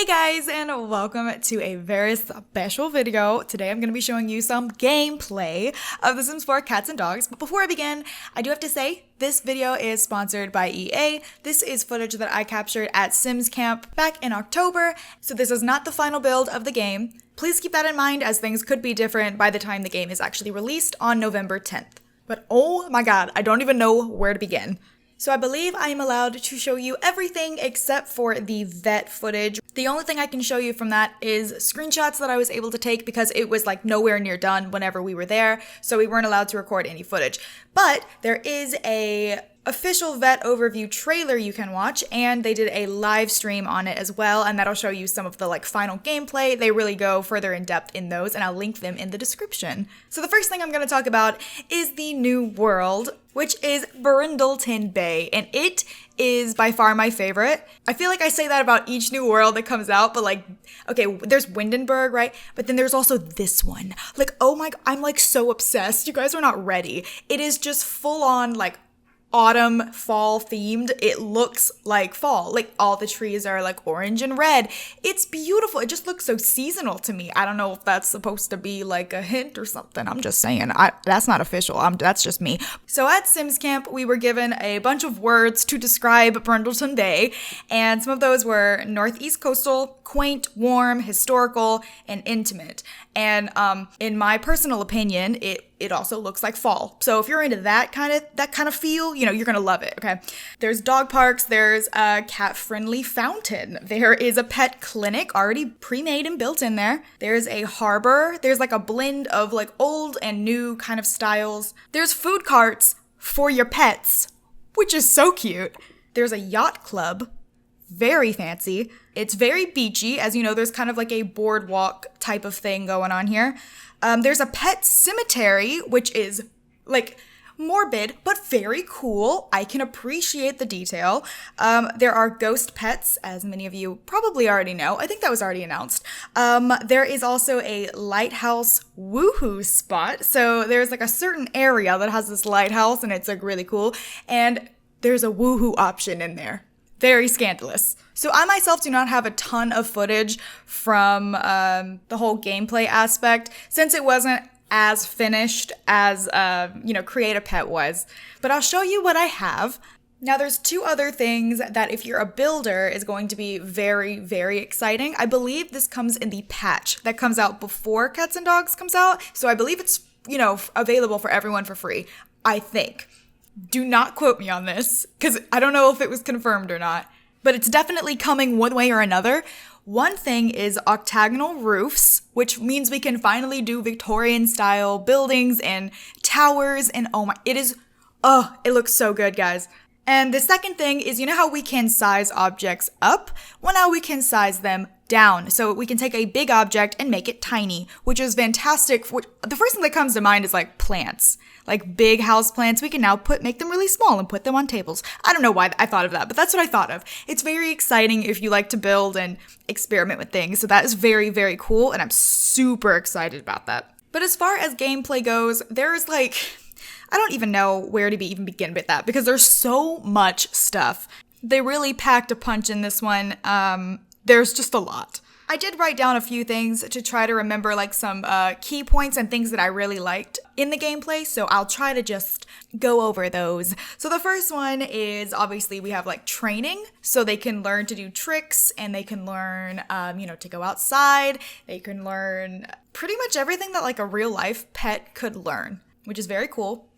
Hey guys, and welcome to a very special video. Today I'm going to be showing you some gameplay of The Sims 4 Cats and Dogs. But before I begin, I do have to say, this video is sponsored by EA. This is footage that I captured at Sims Camp back in October, so this is not the final build of the game. Please keep that in mind as things could be different by the time the game is actually released on November 10th. But oh my god, I don't even know where to begin. So I believe I am allowed to show you everything except for the vet footage. The only thing I can show you from that is screenshots that I was able to take because it was like nowhere near done whenever we were there, so we weren't allowed to record any footage. But there is a official vet overview trailer you can watch, and they did a live stream on it as well, and that'll show you some of the final gameplay. They really go further in depth in those, and I'll link them in the description. So the first thing I'm going to talk about is the new world, which is Brindleton Bay, and it is by far my favorite. I feel like I say that about each new world that comes out, but okay, there's Windenburg, right? But then there's also this one. Oh my god, I'm so obsessed. You guys are not ready. It is just full on autumn, fall themed. It looks like fall. All the trees are orange and red. It's beautiful. It just looks so seasonal to me. I don't know if that's supposed to be a hint or something. I'm just saying. That's not official. That's just me. So at Sims Camp, we were given a bunch of words to describe Brindleton Bay, and some of those were northeast coastal, quaint, warm, historical, and intimate. And in my personal opinion, it also looks like fall. So if you're into that kind of feel, you're gonna love it, okay? There's dog parks, there's a cat-friendly fountain, there is a pet clinic already pre-made and built in there, there's a harbor, there's a blend of old and new kind of styles, there's food carts for your pets, which is so cute, there's a yacht club, very fancy. It's very beachy. As you know, there's kind of a boardwalk type of thing going on here. There's a pet cemetery, which is morbid, but very cool. I can appreciate the detail. There are ghost pets, as many of you probably already know. I think that was already announced. There is also a lighthouse woohoo spot. So there's a certain area that has this lighthouse, and it's really cool. And there's a woohoo option in there. Very scandalous. So I myself do not have a ton of footage from the whole gameplay aspect, since it wasn't as finished as, Create a Pet was. But I'll show you what I have. Now there's two other things that if you're a builder is going to be very, very exciting. I believe this comes in the patch that comes out before Cats and Dogs comes out. So I believe it's, available for everyone for free, I think. Do not quote me on this, because I don't know if it was confirmed or not, but it's definitely coming one way or another. One thing is octagonal roofs, which means we can finally do Victorian style buildings and towers, and it looks so good, guys. And the second thing is, how we can size objects up? Well, now we can size them down. So we can take a big object and make it tiny, which is fantastic. The first thing that comes to mind is plants. Big house plants, we can now make them really small and put them on tables. I don't know why I thought of that, but that's what I thought of. It's very exciting if you like to build and experiment with things. So that is very, very cool, and I'm super excited about that. But as far as gameplay goes, there's I don't even know where to even begin with that, because there's so much stuff. They really packed a punch in this one. There's just a lot. I did write down a few things to try to remember some key points and things that I really liked in the gameplay, so I'll try to just go over those. So the first one is, obviously, we have training, so they can learn to do tricks, and they can learn, to go outside. They can learn pretty much everything that a real life pet could learn, which is very cool.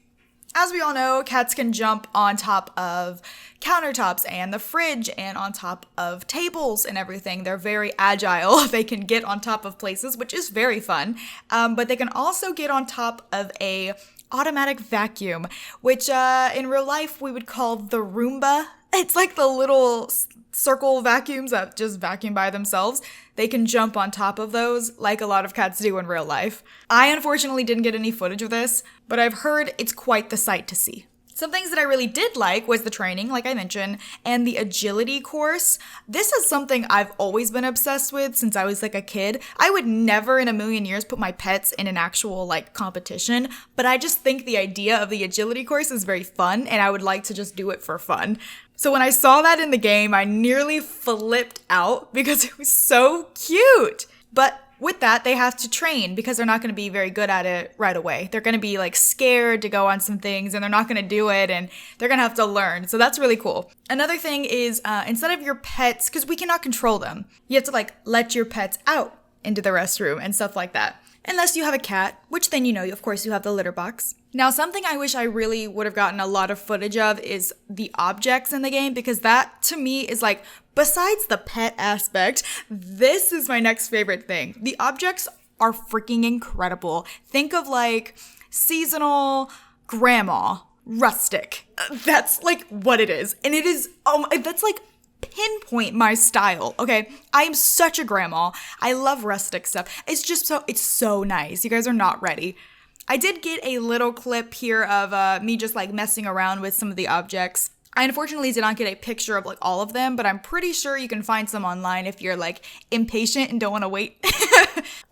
As we all know, cats can jump on top of countertops and the fridge and on top of tables and everything. They're very agile. They can get on top of places, which is very fun. But they can also get on top of a automatic vacuum, which in real life we would call the Roomba. It's the little circle vacuums that just vacuum by themselves. They can jump on top of those like a lot of cats do in real life. I unfortunately didn't get any footage of this, but I've heard it's quite the sight to see. Some things that I really did like was the training, like I mentioned, and the agility course. This is something I've always been obsessed with since I was like a kid. I would never in a million years put my pets in an actual like competition, but I just think the idea of the agility course is very fun and I would like to just do it for fun. So when I saw that in the game, I nearly flipped out because it was so cute. But with that, they have to train because they're not going to be very good at it right away. They're going to be like scared to go on some things and they're not going to do it and they're going to have to learn. So that's really cool. Another thing is instead of your pets, because we cannot control them, you have to like let your pets out into the restroom and stuff like that. Unless you have a cat, which then of course you have the litter box. Now, something I wish I really would have gotten a lot of footage of is the objects in the game, because that to me is like, besides the pet aspect, this is my next favorite thing. The objects are freaking incredible. Think of like seasonal, grandma, rustic. That's like what it is. And it is, that's like pinpoint my style. Okay, I am such a grandma. I love rustic stuff. It's so nice. You guys are not ready. I did get a little clip here of me just like messing around with some of the objects. I unfortunately did not get a picture of like all of them, but I'm pretty sure you can find some online if you're like impatient and don't want to wait.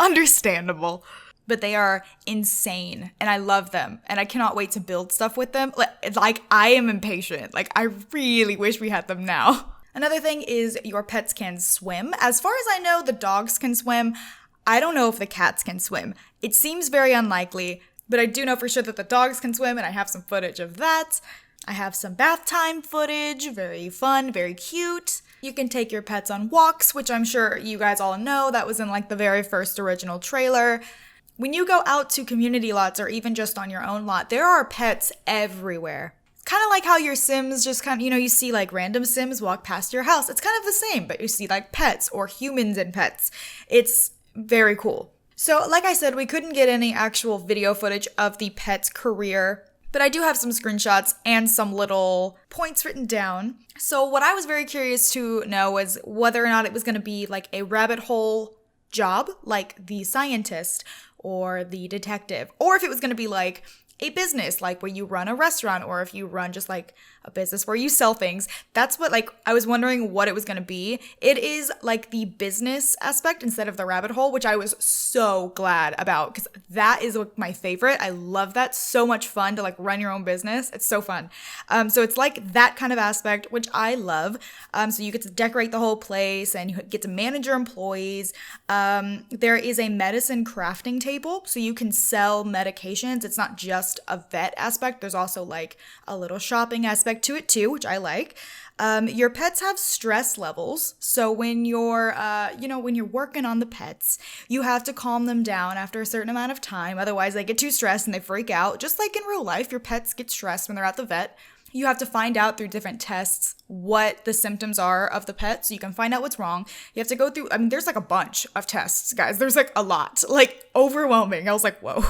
Understandable. But they are insane and I love them and I cannot wait to build stuff with them. Like I am impatient. Like I really wish we had them now. Another thing is your pets can swim. As far as I know, the dogs can swim. I don't know if the cats can swim. It seems very unlikely, but I do know for sure that the dogs can swim and I have some footage of that. I have some bath time footage, very fun, very cute. You can take your pets on walks, which I'm sure you guys all know. That was in like the very first original trailer. When you go out to community lots or even just on your own lot, there are pets everywhere. Kind of like how your Sims just kind of, you see like random Sims walk past your house. It's kind of the same, but you see like pets or humans and pets. It's very cool. So like I said, we couldn't get any actual video footage of the pet's career, but I do have some screenshots and some little points written down. So what I was very curious to know was whether or not it was going to be like a rabbit hole job, like the scientist or the detective, or if it was going to be like a business, like where you run a restaurant, or if you run just like a business where you sell things. That's what like I was wondering what it was going to be. It is like the business aspect instead of the rabbit hole, which I was so glad about because that is my favorite. I love that. So much fun to like run your own business. It's so fun. So it's like that kind of aspect, which I love. So you get to decorate the whole place and you get to manage your employees. There is a medicine crafting table, so you can sell medications. It's not just a vet aspect. There's also like a little shopping aspect to it too, which I like. Your pets have stress levels. So when you're, when you're working on the pets, you have to calm them down after a certain amount of time. Otherwise they get too stressed and they freak out. Just like in real life, your pets get stressed when they're at the vet. You have to find out through different tests what the symptoms are of the pet so you can find out what's wrong. You have to go through, there's like a bunch of tests, guys. There's like a lot, like overwhelming. I was like, whoa.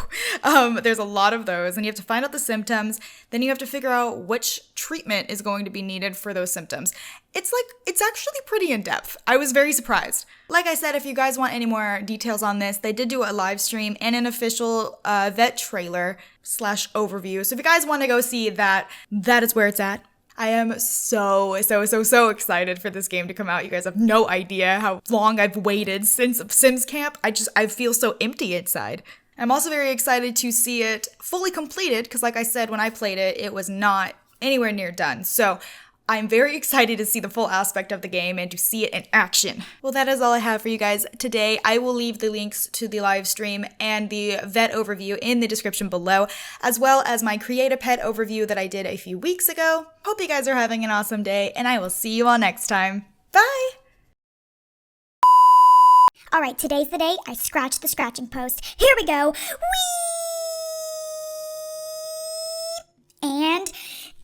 There's a lot of those and you have to find out the symptoms. Then you have to figure out which treatment is going to be needed for those symptoms. It's actually pretty in depth. I was very surprised. Like I said, if you guys want any more details on this, they did do a live stream and an official vet trailer / overview. So if you guys want to go see that, that is where it's at. I am so excited for this game to come out. You guys have no idea how long I've waited since Sims Camp. I feel so empty inside. I'm also very excited to see it fully completed because like I said, when I played it, it was not anywhere near done. So I'm very excited to see the full aspect of the game and to see it in action. Well, that is all I have for you guys today. I will leave the links to the live stream and the vet overview in the description below, as well as my Create a Pet overview that I did a few weeks ago. Hope you guys are having an awesome day, and I will see you all next time. Bye! Alright, today's the day I scratch the scratching post. Here we go! Whee! And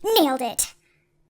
nailed it!